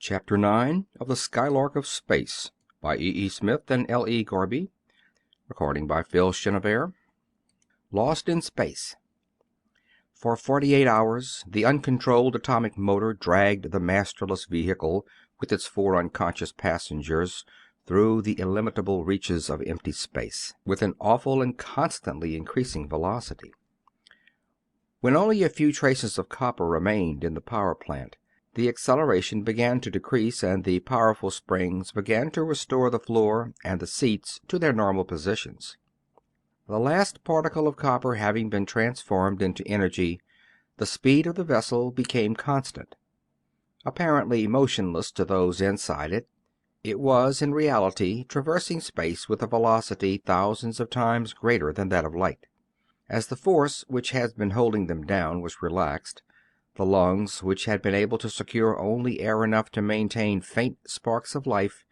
Chapter 9 of the Skylark of Space by E. Smith and L. E. Garby. Recording by Phil Chenevert. Lost in Space. For 48 hours, the uncontrolled atomic motor dragged the masterless vehicle with its 4 unconscious passengers through the illimitable reaches of empty space, with an awful and constantly increasing velocity. When only a few traces of copper remained in the power plant, the acceleration began to decrease, and the powerful springs began to restore the floor and the seats to their normal positions. The last particle of copper having been transformed into energy, the speed of the vessel became constant. Apparently motionless to those inside it, it was in reality traversing space with a velocity thousands of times greater than that of light. As the force which had been holding them down was relaxed, the lungs, which had been able to secure only air enough to maintain faint sparks of life,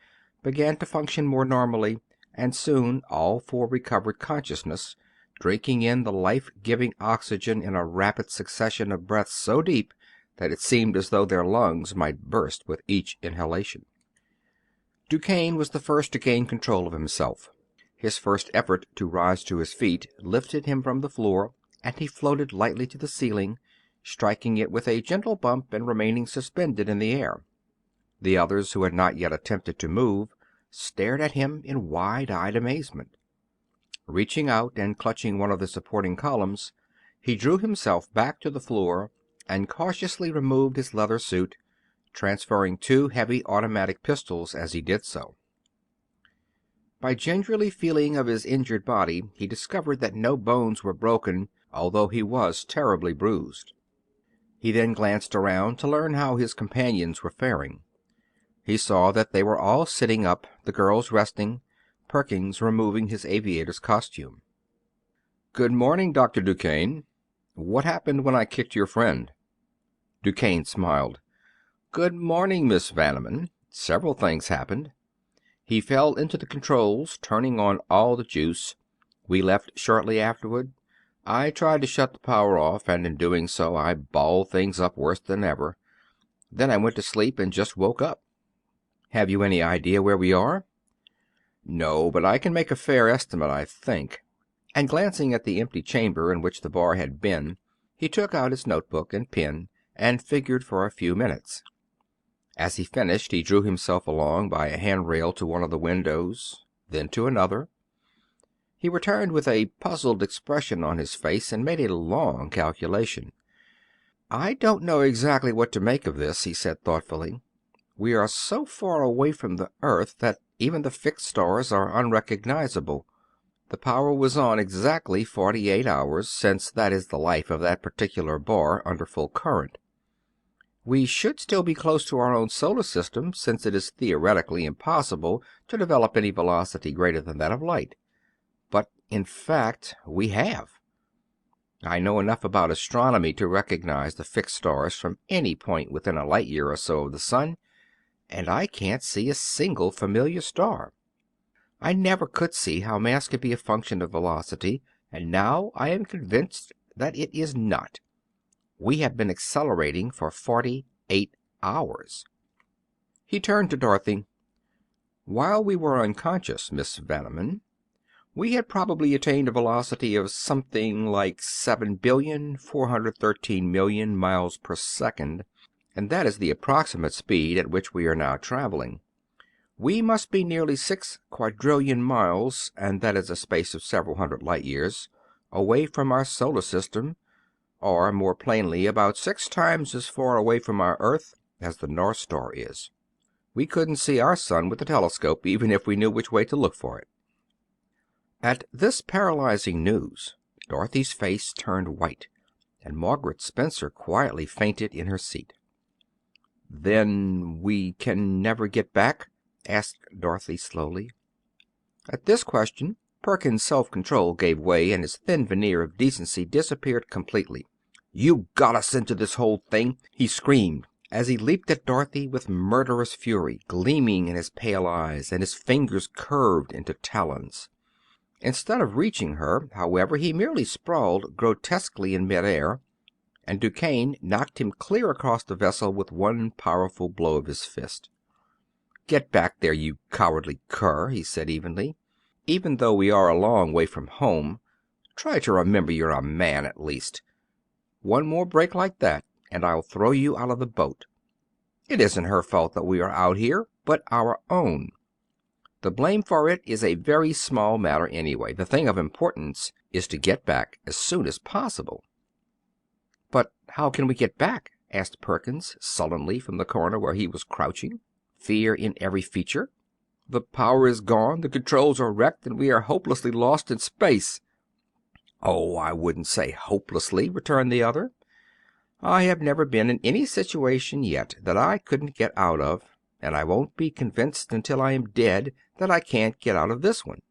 began to function more normally, and soon all 4 recovered consciousness, drinking in the life-giving oxygen in a rapid succession of breaths so deep that it seemed as though their lungs might burst with each inhalation. Duquesne was the first to gain control of himself. His first effort to rise to his feet lifted him from the floor, and he floated lightly to the ceiling, striking it with a gentle bump and remaining suspended in the air. The others, who had not yet attempted to move, stared at him in wide-eyed amazement. Reaching out and clutching one of the supporting columns, he drew himself back to the floor and cautiously removed his leather suit, transferring 2 heavy automatic pistols as he did so. By gingerly feeling of his injured body, he discovered that no bones were broken, although he was terribly bruised. He then glanced around to learn how his companions were faring. He saw that they were all sitting up, the girls resting, Perkins removing his aviator's costume. "Good morning, Dr. Duquesne. What happened when I kicked your friend?" Duquesne smiled. "Good morning, Miss Vanneman. Several things happened. He fell into the controls, turning on all the juice. We left shortly afterward. I tried to shut the power off, and in doing so I balled things up worse than ever. Then I went to sleep and just woke up." "Have you any idea where we are?" "No, but I can make a fair estimate, I think." And glancing at the empty chamber in which the bar had been, he took out his notebook and pen and figured for a few minutes. As he finished, he drew himself along by a handrail to one of the windows, then to another. He returned with a puzzled expression on his face and made a long calculation. "I don't know exactly what to make of this," he said thoughtfully. "We are so far away from the earth that even the fixed stars are unrecognizable. The power was on exactly 48 hours, since that is the life of that particular bar under full current. We should still be close to our own solar system, since it is theoretically impossible to develop any velocity greater than that of light. But, in fact, we have. I know enough about astronomy to recognize the fixed stars from any point within a light year or so of the sun, and I can't see a single familiar star. I never could see how mass could be a function of velocity, and now I am convinced that it is not. We have been accelerating for 48 hours. He turned to Dorothy. "While we were unconscious, Miss Vanneman, we had probably attained a velocity of something like 7,413,000,000 miles per second, and that is the approximate speed at which we are now traveling. We must be nearly 6 quadrillion miles, and that is a space of several hundred light years, away from our solar system, or, more plainly, about 6 times as far away from our earth as the North Star is. We couldn't see our sun with a telescope, even if we knew which way to look for it." At this paralyzing news, Dorothy's face turned white, and Margaret Spencer quietly fainted in her seat. "Then we can never get back?" asked Dorothy slowly. At this question, Perkins' self-control gave way, and his thin veneer of decency disappeared completely. "You got us into this whole thing!" he screamed, as he leaped at Dorothy with murderous fury gleaming in his pale eyes, and his fingers curved into talons. Instead of reaching her, however, he merely sprawled grotesquely in midair, and Duquesne knocked him clear across the vessel with one powerful blow of his fist. "Get back there, you cowardly cur," he said evenly. "Even though we are a long way from home, try to remember you're a man at least. One more break like that, and I'll throw you out of the boat. It isn't her fault that we are out here, but our own. The blame for it is a very small matter anyway. The thing of importance is to get back as soon as possible." "But how can we get back?" asked Perkins sullenly from the corner where he was crouching, fear in every feature. "The power is gone, the controls are wrecked, and we are hopelessly lost in space." "Oh, I wouldn't say hopelessly," returned the other. "I have never been in any situation yet that I couldn't get out of, and I won't be convinced until I am dead that I can't get out of this one.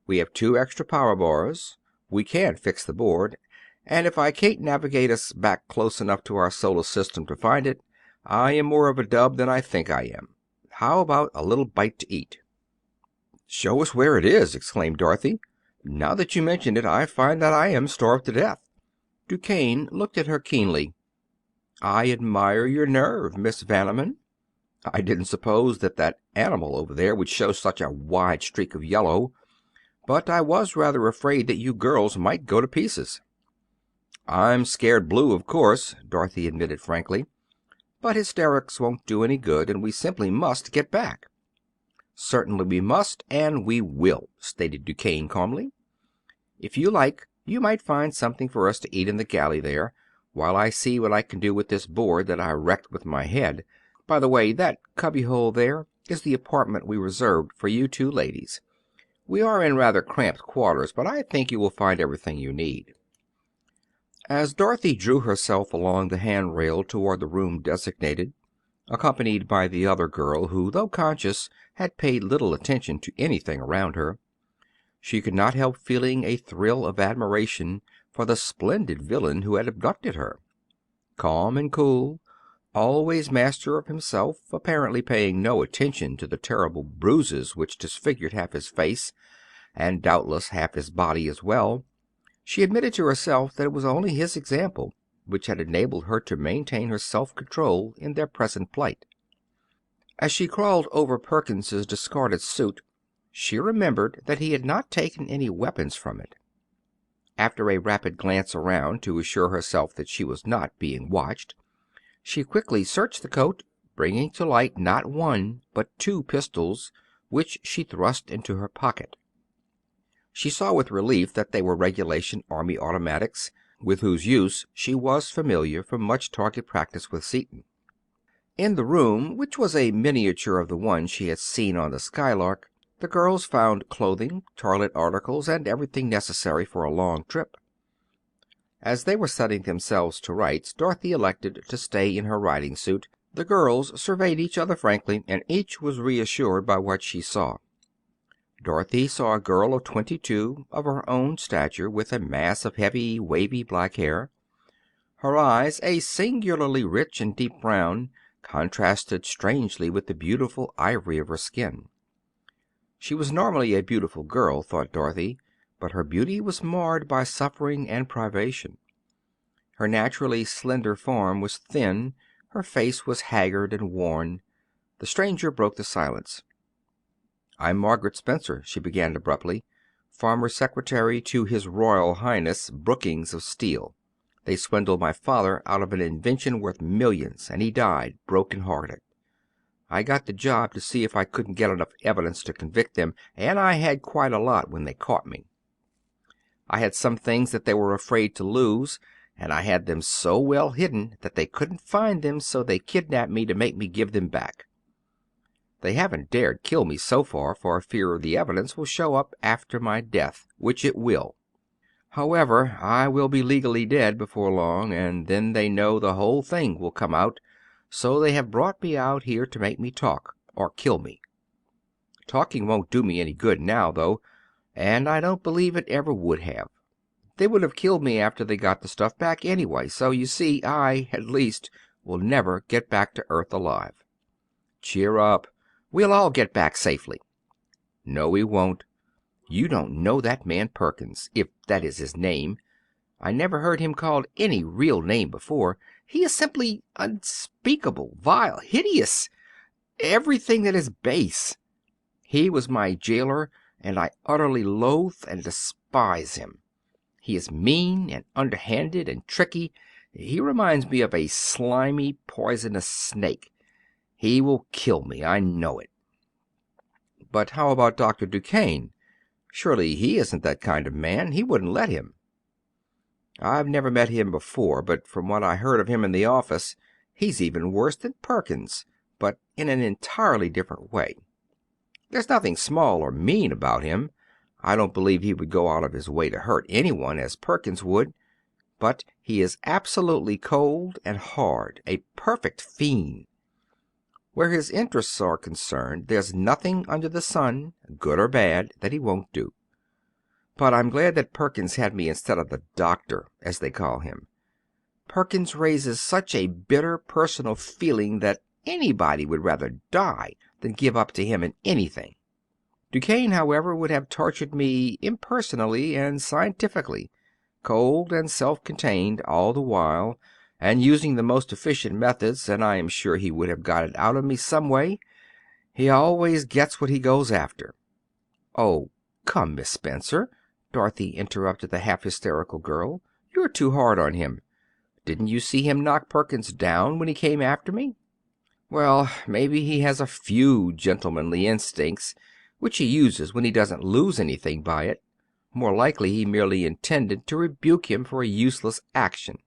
We have 2 extra power bars. We can fix the board, and if I can't navigate us back close enough to our solar system to find it, I am more of a dub than I think I am. How about a little bite to eat?" "Show us where it is," exclaimed Dorothy. "Now that you mention it, I find that I am starved to death." Duquesne looked at her keenly. "I admire your nerve, Miss Vanneman. I didn't suppose that animal over there would show such a wide streak of yellow, but I was rather afraid that you girls might go to pieces." "I'm scared blue, of course," Dorothy admitted frankly, "but hysterics won't do any good, and we simply must get back." "Certainly we must, and we will," stated Duquesne calmly. "If you like, you might find something for us to eat in the galley there, while I see what I can do with this board that I wrecked with my head. By the way, that cubbyhole there is the apartment we reserved for you 2 ladies. We are in rather cramped quarters, but I think you will find everything you need." As Dorothy drew herself along the handrail toward the room designated, accompanied by the other girl, who, though conscious, had paid little attention to anything around her, she could not help feeling a thrill of admiration for the splendid villain who had abducted her. Calm and cool, always master of himself, apparently paying no attention to the terrible bruises which disfigured half his face, and doubtless half his body as well, she admitted to herself that it was only his example which had enabled her to maintain her self-control in their present plight. As she crawled over Perkins's discarded suit, she remembered that he had not taken any weapons from it. After a rapid glance around to assure herself that she was not being watched, she quickly searched the coat, bringing to light not 1 but 2 pistols, which she thrust into her pocket. She saw with relief that they were regulation army automatics, with whose use she was familiar from much target practice with Seaton. In the room, which was a miniature of the one she had seen on the Skylark, the girls found clothing, toilet articles, and everything necessary for a long trip. As they were setting themselves to rights, Dorothy elected to stay in her riding suit. The girls surveyed each other frankly, and each was reassured by what she saw. Dorothy saw a girl of 22, of her own stature, with a mass of heavy, wavy black hair. Her eyes, a singularly rich and deep brown, contrasted strangely with the beautiful ivory of her skin. She was normally a beautiful girl, thought Dorothy, but her beauty was marred by suffering and privation. Her naturally slender form was thin, her face was haggard and worn. The stranger broke the silence. "I'm Margaret Spencer," she began abruptly, "former secretary to His Royal Highness Brookings of Steel. They swindled my father out of an invention worth millions, and he died broken-hearted. I got the job to see if I couldn't get enough evidence to convict them, and I had quite a lot when they caught me. I had some things that they were afraid to lose, and I had them so well hidden that they couldn't find them, so they kidnapped me to make me give them back. They haven't dared kill me so far, for fear the evidence will show up after my death, which it will. However, I will be legally dead before long, and then they know the whole thing will come out, so they have brought me out here to make me talk, or kill me. Talking won't do me any good now, though, and I don't believe it ever would have. They would have killed me after they got the stuff back anyway, so you see I, at least, will never get back to Earth alive. Cheer up. We'll all get back safely." "No, we won't. You don't know that man Perkins, if that is his name. I never heard him called any real name before. He is simply unspeakable, vile, hideous, everything that is base. He was my jailer, and I utterly loathe and despise him. He is mean and underhanded and tricky. He reminds me of a slimy, poisonous snake. He will kill me, I know it." "But how about Dr. Duquesne? Surely he isn't that kind of man. He wouldn't let him." "I've never met him before, but from what I heard of him in the office, he's even worse than Perkins, but in an entirely different way. There's nothing small or mean about him. I don't believe he would go out of his way to hurt anyone as Perkins would, but he is absolutely cold and hard, a perfect fiend. Where his interests are concerned, there's nothing under the sun, good or bad, that he won't do. But I'm glad that Perkins had me instead of the doctor, as they call him. Perkins raises such a bitter personal feeling that anybody would rather die than give up to him in anything. Duquesne, however, would have tortured me impersonally and scientifically, cold and self-contained all the while, and using the most efficient methods, and I am sure he would have got it out of me some way. He always gets what he goes after." "Oh, come, Miss Spencer," Dorothy interrupted the half-hysterical girl. "You're too hard on him. Didn't you see him knock Perkins down when he came after me?" "Well, maybe he has a few gentlemanly instincts, which he uses when he doesn't lose anything by it. More likely he merely intended to rebuke him for a useless action.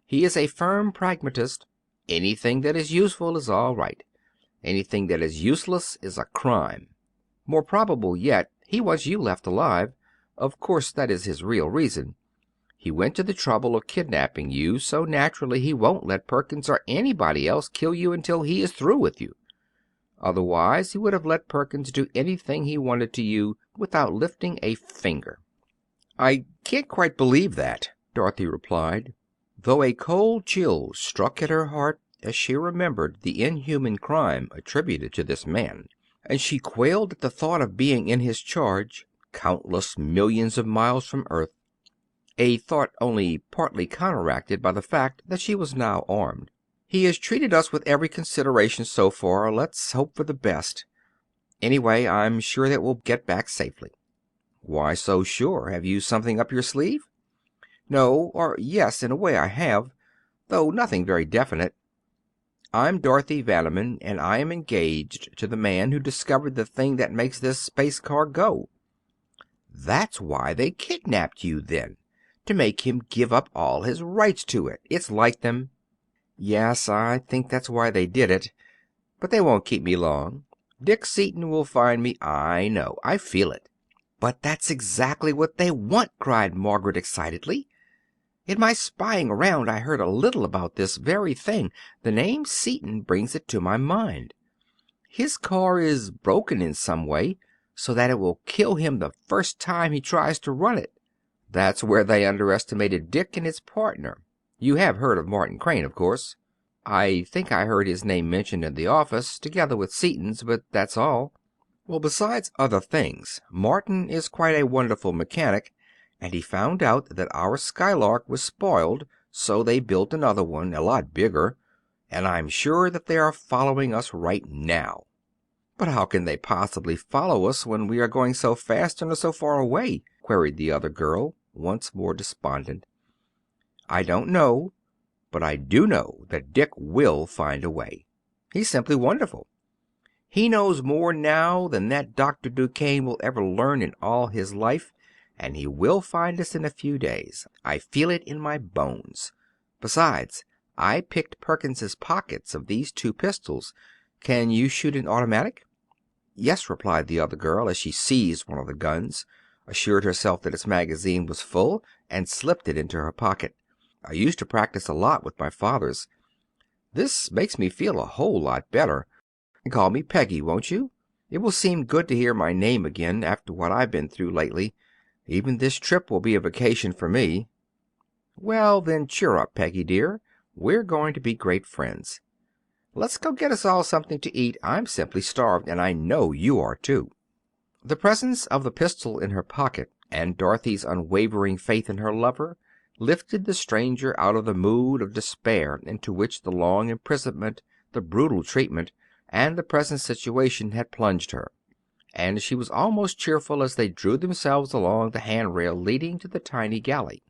He is a firm pragmatist. Anything that is useful is all right. Anything that is useless is a crime. More probable yet, he wants you left alive. Of course that is his real reason. He went to the trouble of kidnapping you, so naturally he won't let Perkins or anybody else kill you until he is through with you. Otherwise he would have let Perkins do anything he wanted to you without lifting a finger." "I can't quite believe that," Dorothy replied, though a cold chill struck at her heart as she remembered the inhuman crime attributed to this man, and she quailed at the thought of being in his charge, countless millions of miles from Earth, a thought only partly counteracted by the fact that she was now armed. "He has treated us with every consideration so far. Let's hope for the best. Anyway, I'm sure that we'll get back safely." "Why so sure? Have you something up your sleeve?" "No, or yes, in a way I have, though nothing very definite. I'm Dorothy Vanneman, and I am engaged to the man who discovered the thing that makes this space car go." "That's why they kidnapped you, then, to make him give up all his rights to it. It's like them." "Yes, I think that's why they did it. But they won't keep me long. Dick Seaton will find me, I know. I feel it." "But that's exactly what they want," cried Margaret excitedly. "In my spying around I heard a little about this very thing. The name Seaton brings it to my mind. His car is broken in some way, so that it will kill him the first time he tries to run it. That's where they underestimated Dick and his partner. You have heard of Martin Crane, of course." "I think I heard his name mentioned in the office, together with Seaton's, but that's all." "Well, besides other things, Martin is quite a wonderful mechanic, and he found out that our Skylark was spoiled, so they built another one, a lot bigger, and I'm sure that they are following us right now." "But how can they possibly follow us when we are going so fast and are so far away?" queried the other girl, once more despondent. "I don't know, but I do know that Dick will find a way. He's simply wonderful. He knows more now than that Dr. Duquesne will ever learn in all his life, and he will find us in a few days. I feel it in my bones. Besides, I picked Perkins's pockets of these two pistols. Can you shoot an automatic?" "Yes," replied the other girl, as she seized one of the guns, assured herself that its magazine was full, and slipped it into her pocket. "I used to practice a lot with my father's. This makes me feel a whole lot better. Call me Peggy, won't you? It will seem good to hear my name again, after what I've been through lately. Even this trip will be a vacation for me." "Well, then, cheer up, Peggy dear. We're going to be great friends. Let's go get us all something to eat. I'm simply starved, and I know you are too." The presence of the pistol in her pocket, and Dorothy's unwavering faith in her lover, lifted the stranger out of the mood of despair into which the long imprisonment, the brutal treatment, and the present situation had plunged her, and she was almost cheerful as they drew themselves along the handrail leading to the tiny galley.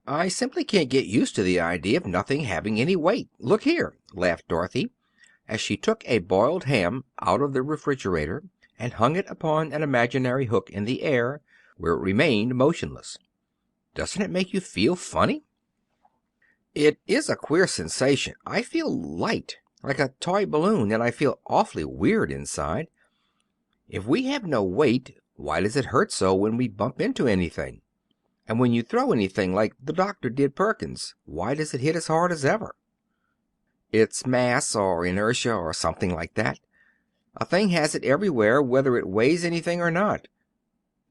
"I simply can't get used to the idea of nothing having any weight. Look here," laughed Dorothy, as she took a boiled ham out of the refrigerator and hung it upon an imaginary hook in the air, where it remained motionless. "Doesn't it make you feel funny?" "It is a queer sensation. I feel light, like a toy balloon, and I feel awfully weird inside. If we have no weight, why does it hurt so when we bump into anything? And when you throw anything, like the doctor did Perkins, why does it hit as hard as ever?" "It's mass, or inertia, or something like that. A thing has it everywhere, whether it weighs anything or not.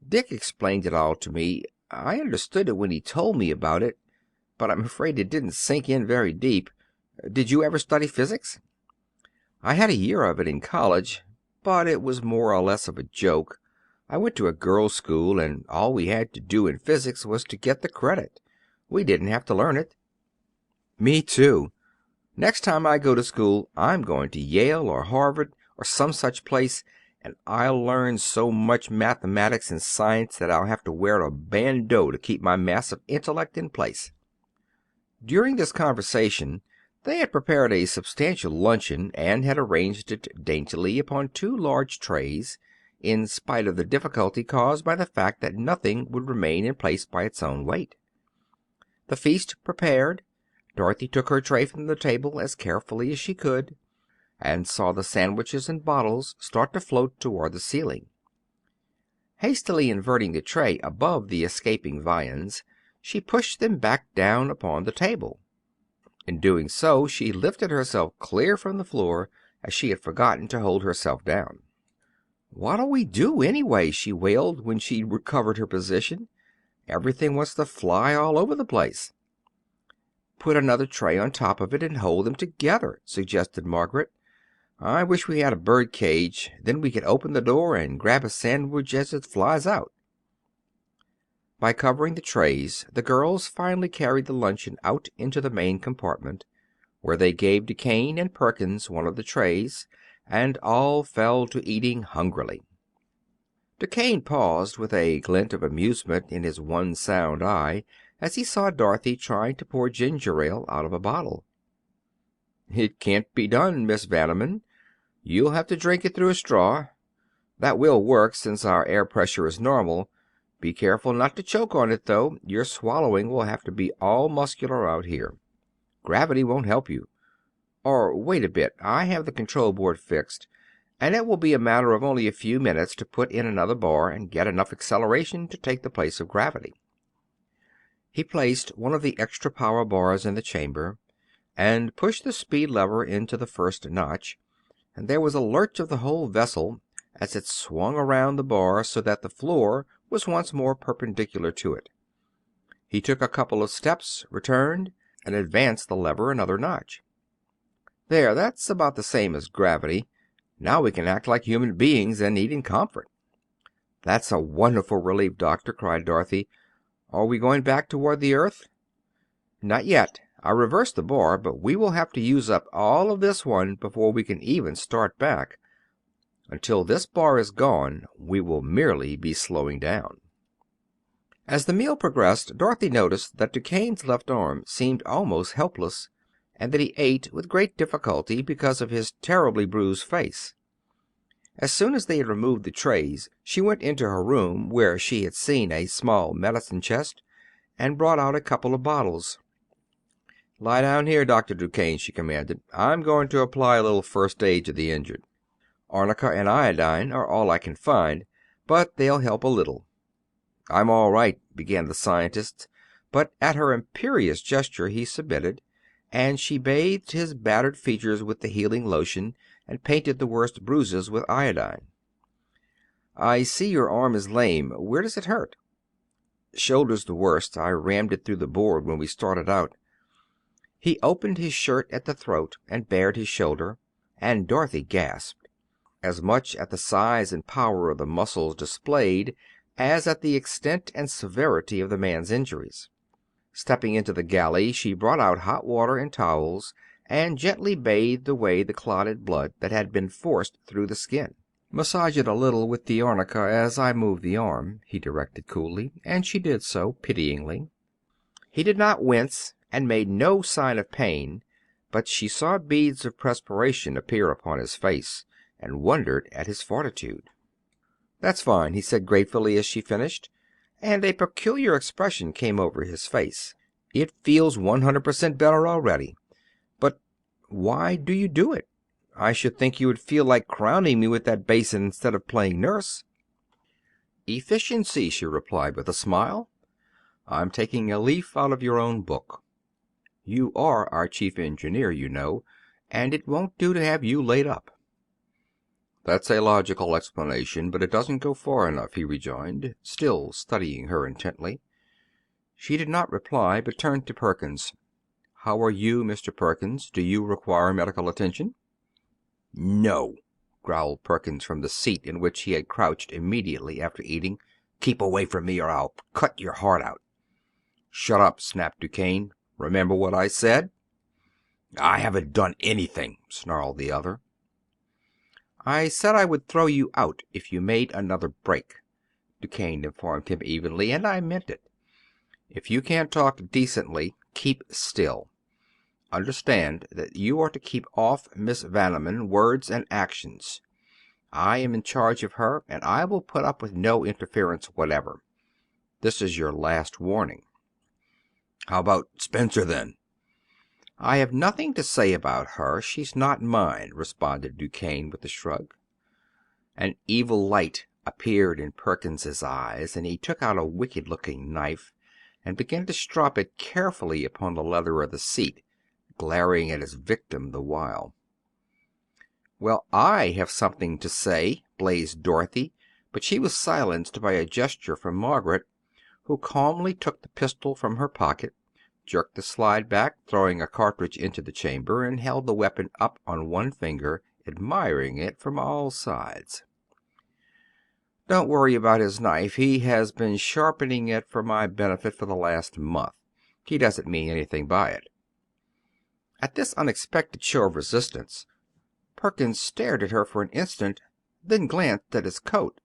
Dick explained it all to me. I understood it when he told me about it, but I'm afraid it didn't sink in very deep. Did you ever study physics?" "I had a year of it in college, but it was more or less of a joke. I went to a girls' school, and all we had to do in physics was to get the credit. We didn't have to learn it." "Me too. Next time I go to school I'm going to Yale or Harvard or some such place, and I'll learn so much mathematics and science that I'll have to wear a bandeau to keep my massive intellect in place." During this conversation they had prepared a substantial luncheon and had arranged it daintily upon two large trays, in spite of the difficulty caused by the fact that nothing would remain in place by its own weight. The feast prepared, Dorothy took her tray from the table as carefully as she could, and saw the sandwiches and bottles start to float toward the ceiling. Hastily inverting the tray above the escaping viands, she pushed them back down upon the table. In doing so, she lifted herself clear from the floor, as she had forgotten to hold herself down. "What'll we do, anyway?" she wailed when she recovered her position. "Everything wants to fly all over the place." "Put another tray on top of it and hold them together," suggested Margaret. "I wish we had a bird cage. Then we could open the door and grab a sandwich as it flies out." By covering the trays, the girls finally carried the luncheon out into the main compartment, where they gave Duquesne and Perkins one of the trays, and all fell to eating hungrily. Duquesne paused with a glint of amusement in his one sound eye as he saw Dorothy trying to pour ginger ale out of a bottle. "It can't be done, Miss Vanderman. You'll have to drink it through a straw. That will work, since our air pressure is normal. Be careful not to choke on it, though. Your swallowing will have to be all muscular out here. Gravity won't help you. Or wait a bit, I have the control board fixed, and it will be a matter of only a few minutes to put in another bar and get enough acceleration to take the place of gravity." He placed one of the extra power bars in the chamber, and pushed the speed lever into the first notch, and there was a lurch of the whole vessel as it swung around the bar so that the floor was once more perpendicular to it. He took a couple of steps, returned, and advanced the lever another notch. "There, that's about the same as gravity. Now we can act like human beings and eat in comfort." "That's a wonderful relief, Doctor," cried Dorothy. "Are we going back toward the earth?" "Not yet. I reversed the bar, but we will have to use up all of this one before we can even start back. Until this bar is gone, we will merely be slowing down." As the meal progressed, Dorothy noticed that Duquesne's left arm seemed almost helpless, and that he ate with great difficulty because of his terribly bruised face. As soon as they had removed the trays, she went into her room, where she had seen a small medicine chest, and brought out a couple of bottles. "Lie down here, Dr. Duquesne," she commanded. "I'm going to apply a little first aid to the injured. Arnica and iodine are all I can find, but they'll help a little." "I'm all right," began the scientist, but at her imperious gesture he submitted, and she bathed his battered features with the healing lotion and painted the worst bruises with iodine. "I see your arm is lame. Where does it hurt?" "Shoulder's the worst. I rammed it through the board when we started out." He opened his shirt at the throat and bared his shoulder, and Dorothy gasped, as much at the size and power of the muscles displayed as at the extent and severity of the man's injuries. Stepping into the galley, she brought out hot water and towels, and gently bathed away the clotted blood that had been forced through the skin. "Massage it a little with the arnica as I move the arm," he directed coolly, and she did so, pityingly. He did not wince, and made no sign of pain, but she saw beads of perspiration appear upon his face, and wondered at his fortitude. "That's fine," he said gratefully as she finished, and a peculiar expression came over his face. "It feels 100% better already. But why do you do it? I should think you would feel like crowning me with that basin instead of playing nurse." "Efficiency," she replied with a smile. "I'm taking a leaf out of your own book. You are our chief engineer, you know, and it won't do to have you laid up." "That's a logical explanation, but it doesn't go far enough," he rejoined, still studying her intently. She did not reply, but turned to Perkins. "How are you, Mr. Perkins? Do you require medical attention?" "No," growled Perkins from the seat in which he had crouched immediately after eating. "Keep away from me, or I'll cut your heart out." "Shut up," snapped Duquesne. "Remember what I said?" "I haven't done anything," snarled the other. "I said I would throw you out if you made another break," Duquesne informed him evenly, "and I meant it. If you can't talk decently, keep still. Understand that you are to keep off Miss Vanneman, words and actions. I am in charge of her, and I will put up with no interference whatever. This is your last warning." "How about Spencer, then?" "I have nothing to say about her. She's not mine," responded Duquesne with a shrug. An evil light appeared in Perkins's eyes, and he took out a wicked-looking knife and began to strop it carefully upon the leather of the seat, glaring at his victim the while. "Well, I have something to say," blazed Dorothy, but she was silenced by a gesture from Margaret, who calmly took the pistol from her pocket, jerked the slide back, throwing a cartridge into the chamber, and held the weapon up on one finger, admiring it from all sides. "Don't worry about his knife. He has been sharpening it for my benefit for the last month. He doesn't mean anything by it." At this unexpected show of resistance, Perkins stared at her for an instant, then glanced at his coat.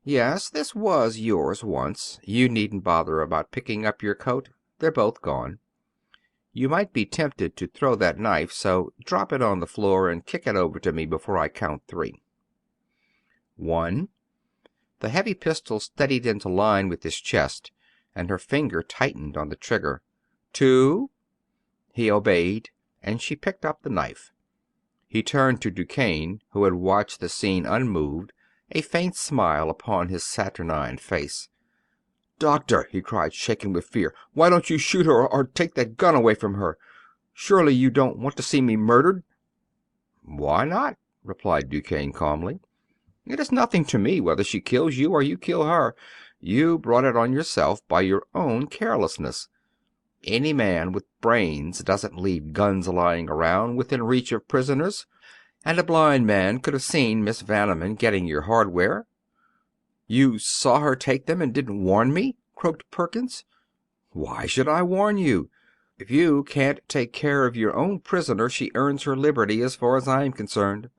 "Yes, this was yours once. You needn't bother about picking up your coat. They're both gone. You might be tempted to throw that knife, so drop it on the floor and kick it over to me before I count 3. 1." The heavy pistol steadied into line with his chest, and her finger tightened on the trigger. 2. He obeyed, and she picked up the knife. He turned to Duquesne, who had watched the scene unmoved, a faint smile upon his saturnine face. "Doctor," he cried, shaken with fear, "why don't you shoot her, or take that gun away from her? Surely you don't want to see me murdered?" "Why not?" replied Duquesne calmly. "It is nothing to me whether she kills you or you kill her. You brought it on yourself by your own carelessness. Any man with brains doesn't leave guns lying around within reach of prisoners, and a blind man could have seen Miss Vanneman getting your hardware." "You saw her take them and didn't warn me?" croaked Perkins. "Why should I warn you? If you can't take care of your own prisoner, she earns her liberty as far as I am concerned.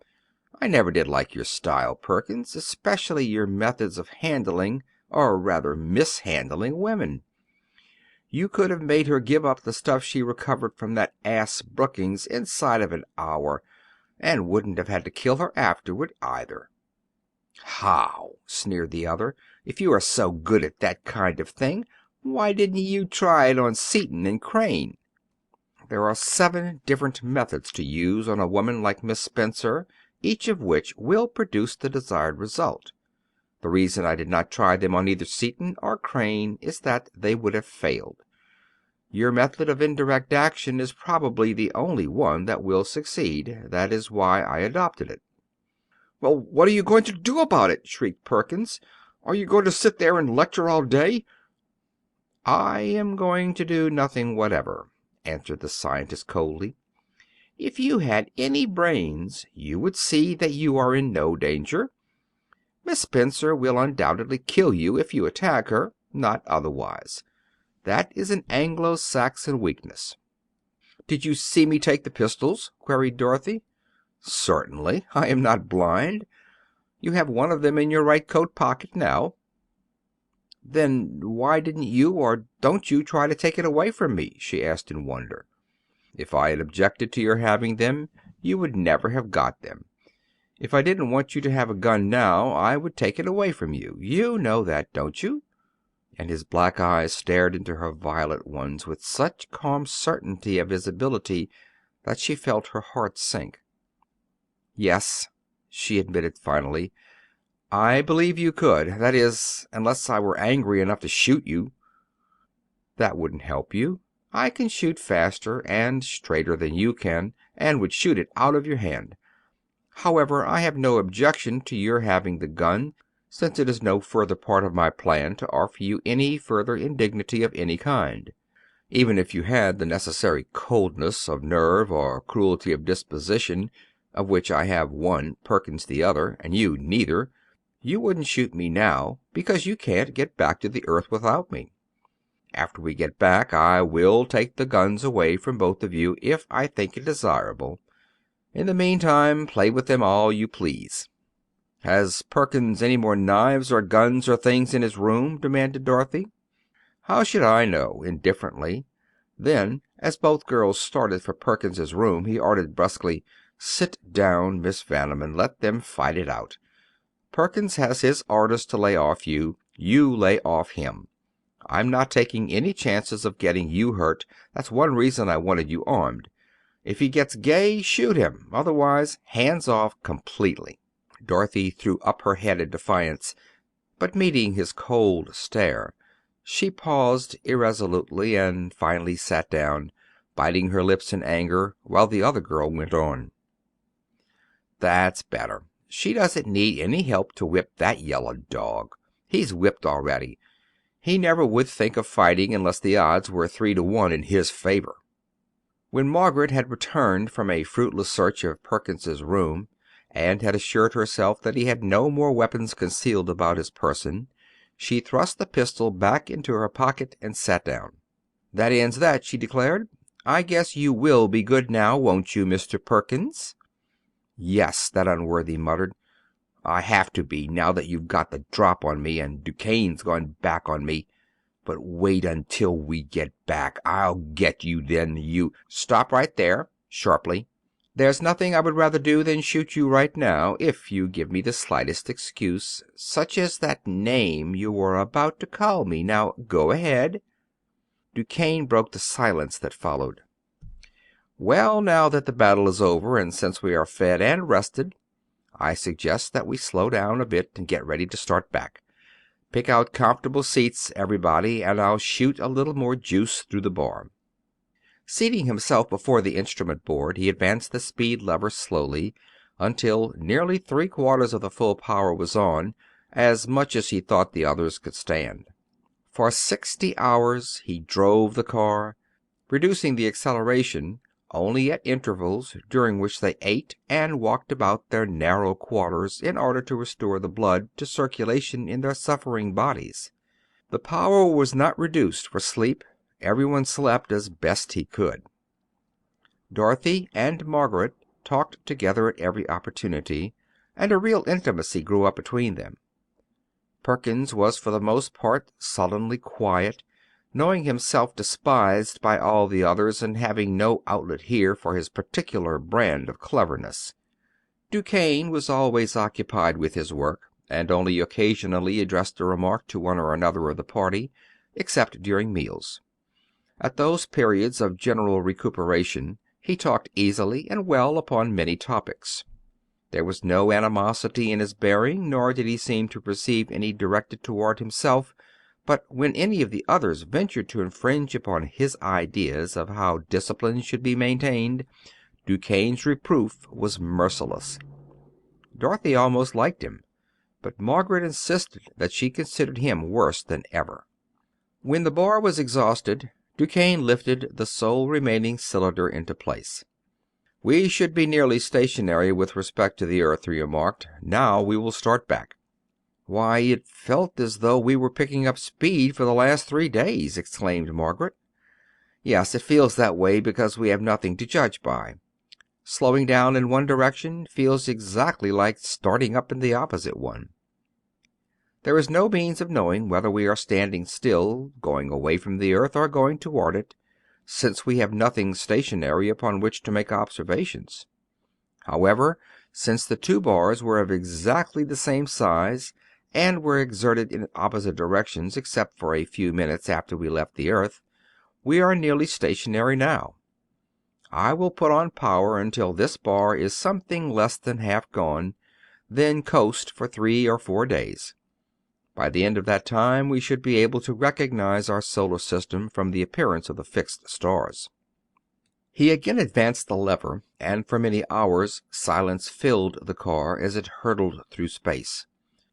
I never did like your style, Perkins, especially your methods of handling, or rather mishandling, women. You could have made her give up the stuff she recovered from that ass Brookings inside of an hour, and wouldn't have had to kill her afterward, either." "How?" sneered the other. "If you are so good at that kind of thing, why didn't you try it on Seaton and Crane?" "There are 7 different methods to use on a woman like Miss Spencer, each of which will produce the desired result. The reason I did not try them on either Seaton or Crane is that they would have failed. Your method of indirect action is probably the only one that will succeed. That is why I adopted it." "Well, what are you going to do about it?" shrieked Perkins. "Are you going to sit there and lecture all day?" "I am going to do nothing whatever," answered the scientist coldly. "If you had any brains, you would see that you are in no danger. Miss Spencer will undoubtedly kill you if you attack her, not otherwise. That is an Anglo-Saxon weakness." "Did you see me take the pistols?" queried Dorothy. "Certainly. I am not blind. You have one of them in your right coat pocket now." "Then why didn't you, or don't you, try to take it away from me?" she asked in wonder. "If I had objected to your having them, you would never have got them. If I didn't want you to have a gun now, I would take it away from you. You know that, don't you?" And his black eyes stared into her violet ones with such calm certainty of his ability that she felt her heart sink. "Yes," she admitted finally, "I believe you could. That is, unless I were angry enough to shoot you." "That wouldn't help you. I can shoot faster and straighter than you can, and would shoot it out of your hand. However, I have no objection to your having the gun, since it is no further part of my plan to offer you any further indignity of any kind. Even if you had the necessary coldness of nerve or cruelty of disposition, of which I have one, Perkins the other, and you neither, you wouldn't shoot me now, because you can't get back to the earth without me. After we get back, I will take the guns away from both of you, if I think it desirable. In the meantime, play with them all you please." "Has Perkins any more knives or guns or things in his room?" demanded Dorothy. "How should I know?" indifferently. Then, as both girls started for Perkins's room, he ordered brusquely, "Sit down, Miss Vanderman. Let them fight it out. Perkins has his orders to lay off you. You lay off him. I'm not taking any chances of getting you hurt. That's one reason I wanted you armed. If he gets gay, shoot him. Otherwise, hands off completely." Dorothy threw up her head in defiance, but meeting his cold stare, she paused irresolutely and finally sat down, biting her lips in anger, while the other girl went on. "That's better. She doesn't need any help to whip that yellow dog. He's whipped already. He never would think of fighting unless the odds were 3-1 in his favor." When Margaret had returned from a fruitless search of Perkins's room, and had assured herself that he had no more weapons concealed about his person, she thrust the pistol back into her pocket and sat down. "That ends that," she declared. "I guess you will be good now, won't you, Mr. Perkins?" "Yes," that unworthy muttered. "I have to be, now that you've got the drop on me, and Duquesne's gone back on me. But wait until we get back. I'll get you then, you—" "Stop right there," sharply. "There's nothing I would rather do than shoot you right now, if you give me the slightest excuse, such as that name you were about to call me. Now, go ahead." Duquesne broke the silence that followed. "Well, now that the battle is over, and since we are fed and rested, I suggest that we slow down a bit and get ready to start back. Pick out comfortable seats, everybody, and I'll shoot a little more juice through the bar." Seating himself before the instrument board, he advanced the speed lever slowly, until nearly 3/4 of the full power was on, as much as he thought the others could stand. For 60 hours he drove the car, reducing the acceleration only at intervals, during which they ate and walked about their narrow quarters in order to restore the blood to circulation in their suffering bodies. The power was not reduced for sleep. Everyone slept as best he could. Dorothy and Margaret talked together at every opportunity, and a real intimacy grew up between them. Perkins was for the most part sullenly quiet, knowing himself despised by all the others, and having no outlet here for his particular brand of cleverness. Duquesne was always occupied with his work, and only occasionally addressed a remark to one or another of the party, except during meals. At those periods of general recuperation he talked easily and well upon many topics. There was no animosity in his bearing, nor did he seem to perceive any directed toward himself, but when any of the others ventured to infringe upon his ideas of how discipline should be maintained, Duquesne's reproof was merciless. Dorothy almost liked him, but Margaret insisted that she considered him worse than ever. When the bar was exhausted, Duquesne lifted the sole remaining cylinder into place. "We should be nearly stationary with respect to the earth," he remarked. "Now we will start back." "Why, it felt as though we were picking up speed for the last 3 days!" exclaimed Margaret. "Yes, it feels that way because we have nothing to judge by. Slowing down in one direction feels exactly like starting up in the opposite one. There is no means of knowing whether we are standing still, going away from the earth, or going toward it, since we have nothing stationary upon which to make observations. However, since the two bars were of exactly the same size, and were exerted in opposite directions except for a few minutes after we left the earth, we are nearly stationary now. I will put on power until this bar is something less than half gone, then coast for 3 or 4 days. By the end of that time we should be able to recognize our solar system from the appearance of the fixed stars." He again advanced the lever, and for many hours silence filled the car as it hurtled through space.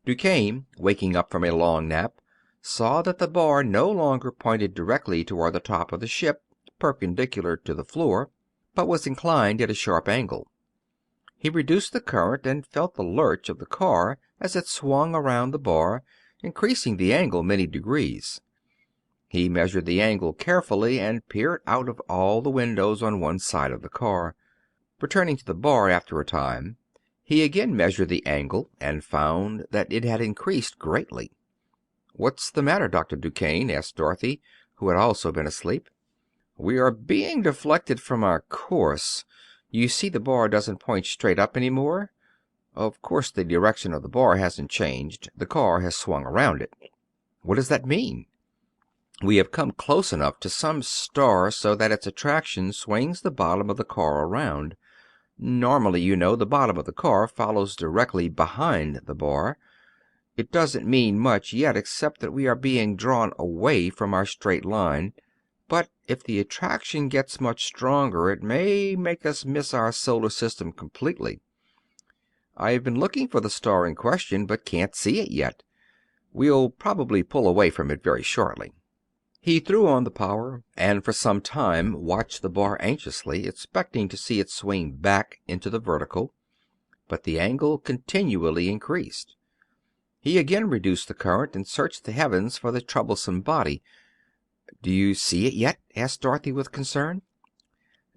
Duquesne, waking up from a long nap, saw that the bar no longer pointed directly toward the top of the ship, perpendicular to the floor, but was inclined at a sharp angle. He reduced the current and felt the lurch of the car as it swung around the bar, increasing the angle many degrees. He measured the angle carefully and peered out of all the windows on one side of the car. Returning to the bar after a time, he again measured the angle and found that it had increased greatly. "What's the matter, Dr. Duquesne?" asked Dorothy, who had also been asleep. "We are being deflected from our course. You see the bar doesn't point straight up any more. Of course the direction of the bar hasn't changed. The car has swung around it." "What does that mean?" "We have come close enough to some star so that its attraction swings the bottom of the car around. Normally, you know, the bottom of the car follows directly behind the bar. It doesn't mean much yet, except that we are being drawn away from our straight line. But if the attraction gets much stronger, it may make us miss our solar system completely. I have been looking for the star in question, but can't see it yet. We'll probably pull away from it very shortly." He threw on the power, and for some time watched the bar anxiously, expecting to see it swing back into the vertical, but the angle continually increased. He again reduced the current and searched the heavens for the troublesome body. "Do you see it yet?" asked Dorothy with concern.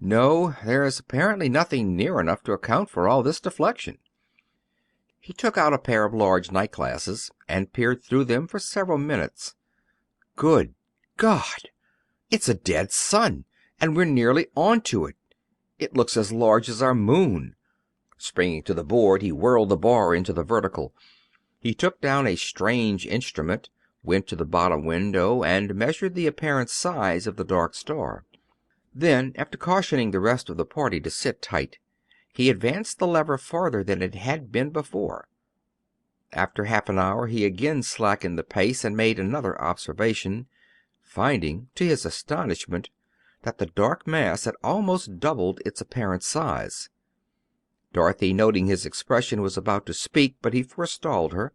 "No, there is apparently nothing near enough to account for all this deflection." He took out a pair of large night glasses and peered through them for several minutes. "Good God! It's a dead sun, and we're nearly onto it. It looks as large as our moon." Springing to the board, he whirled the bar into the vertical. He took down a strange instrument, went to the bottom window, and measured the apparent size of the dark star. Then, after cautioning the rest of the party to sit tight, he advanced the lever farther than it had been before. After half an hour he again slackened the pace and made another observation, finding, to his astonishment, that the dark mass had almost doubled its apparent size. Dorothy, noting his expression, was about to speak, but he forestalled her.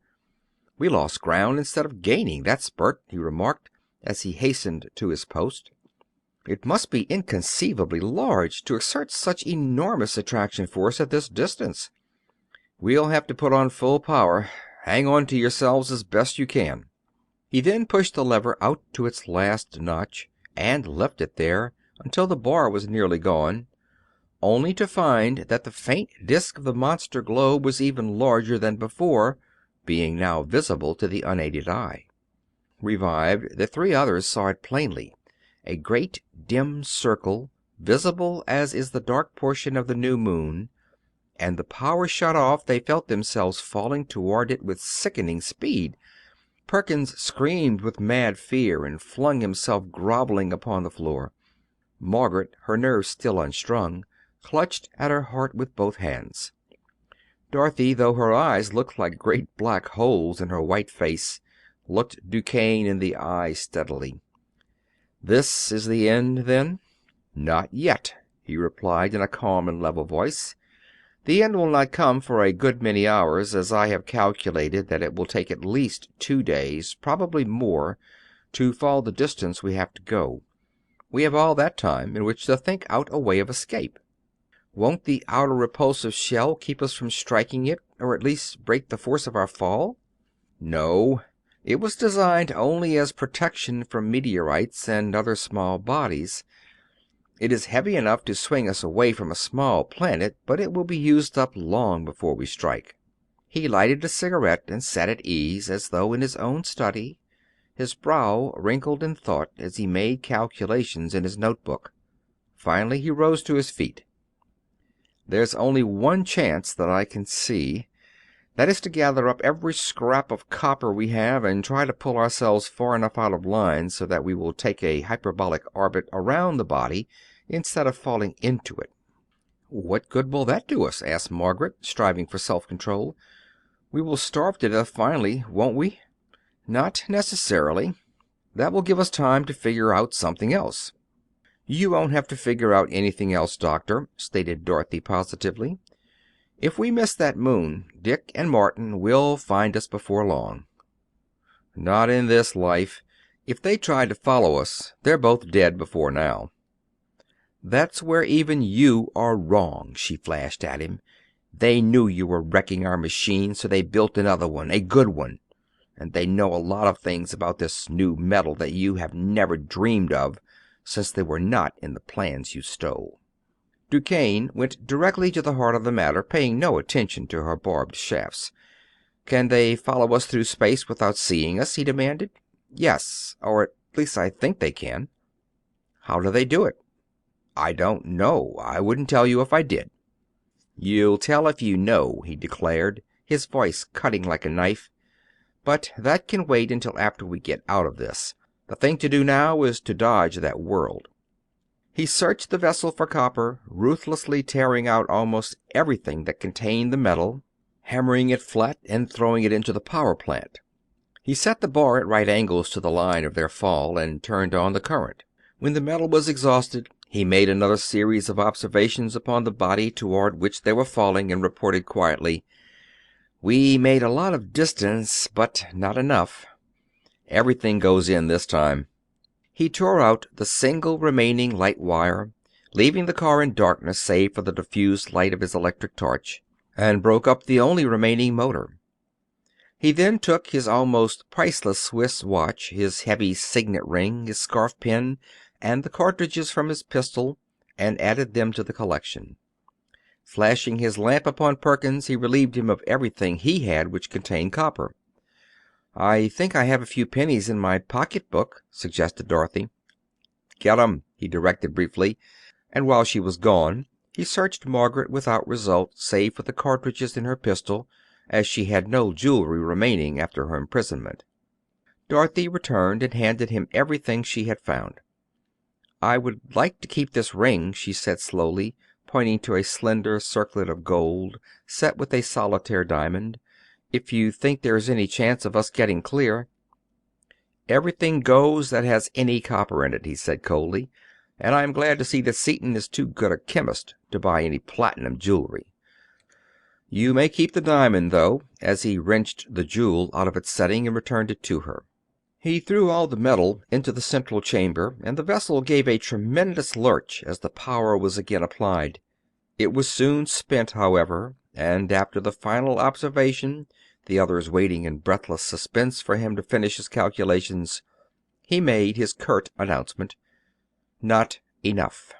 "We lost ground instead of gaining that spurt," he remarked, as he hastened to his post. "It must be inconceivably large to exert such enormous attraction force at this distance. We'll have to put on full power. Hang on to yourselves as best you can." He then pushed the lever out to its last notch, and left it there until the bar was nearly gone, only to find that the faint disk of the monster globe was even larger than before, being now visible to the unaided eye. Revived, the three others saw it plainly, a great dim circle, visible as is the dark portion of the new moon, and the power shut off, they felt themselves falling toward it with sickening speed. Perkins screamed with mad fear and flung himself groveling upon the floor. Margaret, her nerves still unstrung, clutched at her heart with both hands. Dorothy, though her eyes looked like great black holes in her white face, looked Duquesne in the eye steadily. "This is the end, then?" "Not yet," he replied in a calm and level voice. "The end will not come for a good many hours, as I have calculated that it will take at least 2 days, probably more, to fall the distance we have to go. We have all that time in which to think out a way of escape." "Won't the outer repulsive shell keep us from striking it, or at least break the force of our fall?" No. It was designed only as protection from meteorites and other small bodies. It is heavy enough to swing us away from a small planet, but it will be used up long before we strike." He lighted a cigarette and sat at ease, as though in his own study, his brow wrinkled in thought as he made calculations in his notebook. Finally he rose to his feet. "There's only one chance that I can see. That is to gather up every scrap of copper we have and try to pull ourselves far enough out of line so that we will take a hyperbolic orbit around the body instead of falling into it." "What good will that do us?" asked Margaret, striving for self-control. "We will starve to death finally, won't we?" "Not necessarily. That will give us time to figure out something else." "You won't have to figure out anything else, Doctor," stated Dorothy positively. "If we miss that moon, Dick and Martin will find us before long." "Not in this life. If they tried to follow us, they're both dead before now." "That's where even you are wrong," she flashed at him. "They knew you were wrecking our machine, so they built another one, a good one. And they know a lot of things about this new metal that you have never dreamed of, since they were not in the plans you stole." Duquesne went directly to the heart of the matter, paying no attention to her barbed shafts. "Can they follow us through space without seeing us?" he demanded. "Yes, or at least I think they can." "How do they do it?" "I don't know. I wouldn't tell you if I did." "You'll tell if you know," he declared, his voice cutting like a knife. "But that can wait until after we get out of this. The thing to do now is to dodge that world." He searched the vessel for copper, ruthlessly tearing out almost everything that contained the metal, hammering it flat, and throwing it into the power plant. He set the bar at right angles to the line of their fall, and turned on the current. When the metal was exhausted, he made another series of observations upon the body toward which they were falling, and reported quietly, "We made a lot of distance, but not enough. Everything goes in this time." He tore out the single remaining light wire, leaving the car in darkness save for the diffused light of his electric torch, and broke up the only remaining motor. He then took his almost priceless Swiss watch, his heavy signet ring, his scarf pin, and the cartridges from his pistol, and added them to the collection. Flashing his lamp upon Perkins, he relieved him of everything he had which contained copper. "I think I have a few pennies in my pocketbook," suggested Dorothy. "Get 'em," he directed briefly, and while she was gone he searched Margaret without result save for the cartridges in her pistol, as she had no jewelry remaining after her imprisonment. Dorothy returned and handed him everything she had found. "I would like to keep this ring," she said slowly, pointing to a slender circlet of gold set with a solitaire diamond, "if you think there is any chance of us getting clear." "Everything goes that has any copper in it," he said coldly, "and I am glad to see that Seaton is too good a chemist to buy any platinum jewelry. You may keep the diamond, though," as he wrenched the jewel out of its setting and returned it to her. He threw all the metal into the central chamber, and the vessel gave a tremendous lurch as the power was again applied. It was soon spent, however, and after the final observation, the others waiting in breathless suspense for him to finish his calculations, he made his curt announcement: "Not enough."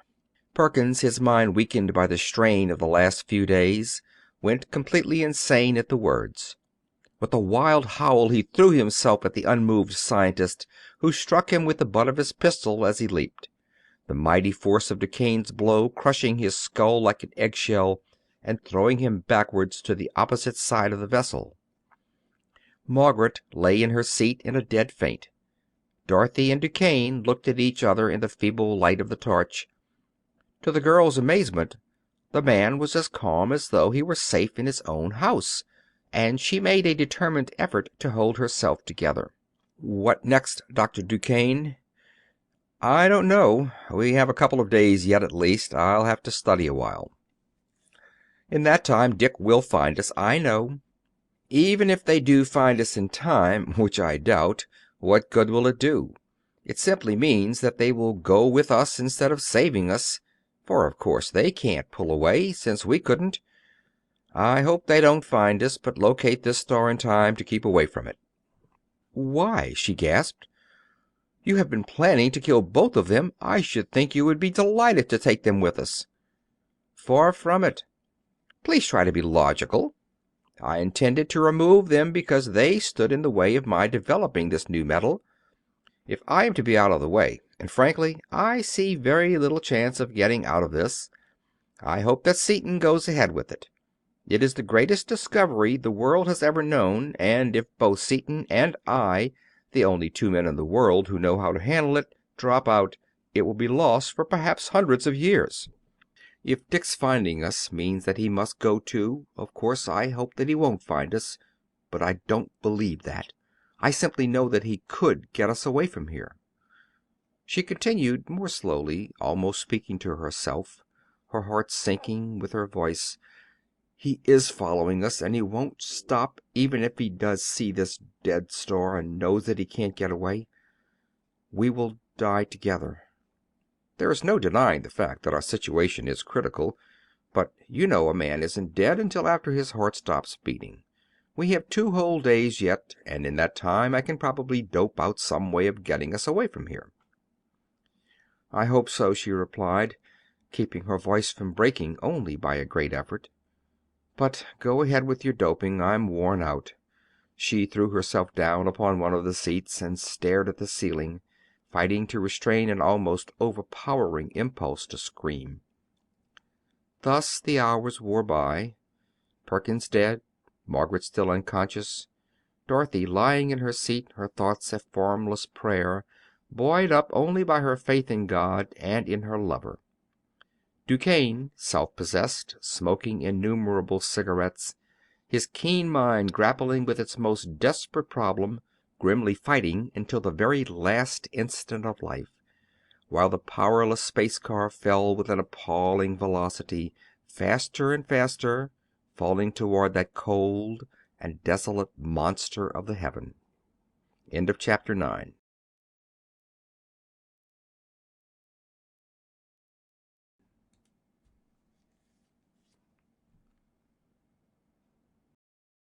Perkins, his mind weakened by the strain of the last few days, went completely insane at the words. With a wild howl he threw himself at the unmoved scientist, who struck him with the butt of his pistol as he leaped, the mighty force of Duquesne's blow crushing his skull like an eggshell and throwing him backwards to the opposite side of the vessel. Margaret lay in her seat in a dead faint. Dorothy and Duquesne looked at each other in the feeble light of the torch. To the girl's amazement, the man was as calm as though he were safe in his own house, and she made a determined effort to hold herself together. "What next, Dr. Duquesne?" "I don't know. We have a couple of days yet, at least. I'll have to study a while." "In that time Dick will find us, I know." "Even if they do find us in time, which I doubt, what good will it do? It simply means that they will go with us instead of saving us, for of course they can't pull away, since we couldn't. I hope they don't find us, but locate this star in time to keep away from it." Why?" she gasped. "You have been planning to kill both of them. I should think you would be delighted to take them with us." "Far from it. Please try to be logical. I intended to remove them because they stood in the way of my developing this new metal. If I am to be out of the way, and frankly, I see very little chance of getting out of this, I hope that Seaton goes ahead with it. It is the greatest discovery the world has ever known, and if both Seaton and I, the only two men in the world who know how to handle it, drop out, it will be lost for perhaps hundreds of years. If Dick's finding us means that he must go too, of course I hope that he won't find us, but I don't believe that. I simply know that he could get us away from here." She continued more slowly, almost speaking to herself, her heart sinking with her voice. "He is following us, and he won't stop even if he does see this dead star and knows that he can't get away. We will die together. There is no denying the fact that our situation is critical, but you know a man isn't dead until after his heart stops beating. We have 2 whole days yet, and in that time I can probably dope out some way of getting us away from here." "I hope so," she replied, keeping her voice from breaking only by a great effort. "But go ahead with your doping. I'm worn out." She threw herself down upon one of the seats and stared at the ceiling, fighting to restrain an almost overpowering impulse to scream. Thus the hours wore by. Perkins dead, Margaret still unconscious, Dorothy lying in her seat, her thoughts a formless prayer, buoyed up only by her faith in God and in her lover. Duquesne, self-possessed, smoking innumerable cigarettes, his keen mind grappling with its most desperate problem, grimly fighting until the very last instant of life, while the powerless space car fell with an appalling velocity, faster and faster, falling toward that cold and desolate monster of the heaven. End of chapter 9.